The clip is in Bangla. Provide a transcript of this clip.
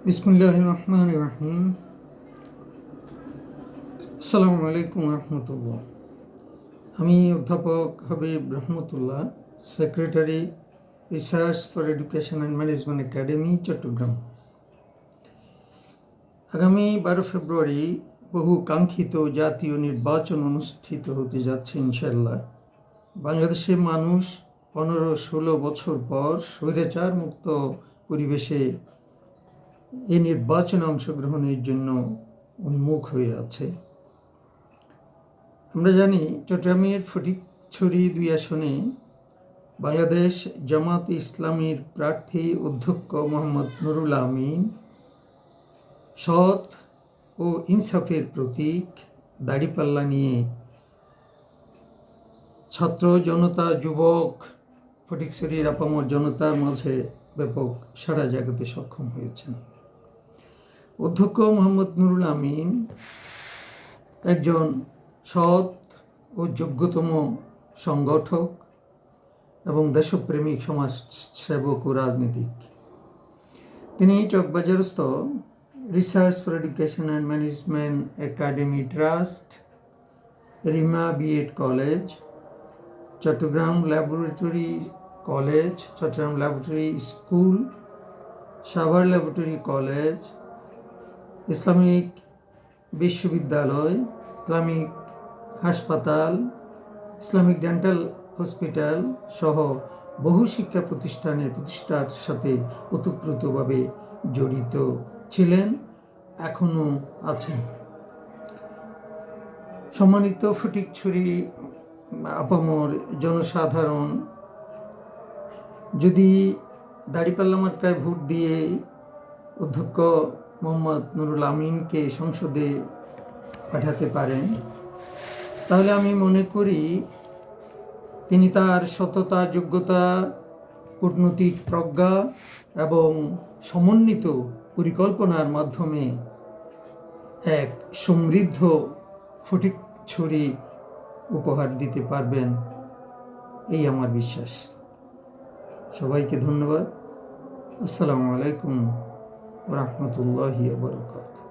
বিসমিল্লাহির রহমানির রহিম। আসসালামু আলাইকুম রহমতুল্লাহ। আমি অধ্যাপক Habib Rahmatullah, secretary, research for education and management academy, Chattogram. আগামী 12 ফেব্রুয়ারি বহু কাঙ্ক্ষিত জাতীয় নির্বাচন অনুষ্ঠিত হতে যাচ্ছে ইনশাল্লাহ। বাংলাদেশের মানুষ 15-16 বছর পর স্বৈরাচার মুক্ত পরিবেশে এই নির্বাচনে অংশগ্রহণের জন্য উন্মুখ হয়ে আছে। আমরা জানি চট্টগ্রামের ফটিকছড়ি 2 আসনে বাংলাদেশ জামাত ইসলামীর প্রার্থী অধ্যক্ষ মোহাম্মদ নুরুল আমিন সৎ ও ইনসাফের প্রতীক দাড়িপাল্লা নিয়ে ছাত্র জনতা, যুবক, ফটিকছড়ির আপামর জনতার মাঝে ব্যাপক সাড়া জাগাতে সক্ষম হয়েছেন। অধ্যক্ষ মোহাম্মদ নুরুল আমিন একজন সৎ ও যোগ্যতম সংগঠক এবং দেশপ্রেমিক সমাজসেবক ও রাজনীতিক। তিনি চকবাজারস্থ research for education and management academy trust, Rima B Ed college, Chattogram laboratory college, Chattogram laboratory school, Savar laboratory college, Islamic বিশ্ববিদ্যালয়, ইসলামিক হাসপাতাল, ইসলামিক ডেন্টাল হসপিটাল সহ বহু শিক্ষা প্রতিষ্ঠার সাথে ওতপ্রোতভাবে জড়িত ছিলেন, এখনও আছেন। সম্মানিত ফটিকছড়ি আপামর জনসাধারণ, যদি দাড়িপাল্লা মার্কায় ভোট দিয়ে অধ্যক্ষ মোহাম্মদ নুরুল আমিনকে সংসদে পাঠাতে পারেন, তাহলে আমি মনে করি তিনি তার সততা, যোগ্যতা, কূটনৈতিক প্রজ্ঞা এবং সমন্বিত পরিকল্পনার মাধ্যমে এক সমৃদ্ধ ফটিকছড়ি উপহার দিতে পারবেন, এই আমার বিশ্বাস। সবাইকে ধন্যবাদ। আসসালামু আলাইকুম ওয়া রাহমাতুল্লাহি ওয়া বারাকাতুহু।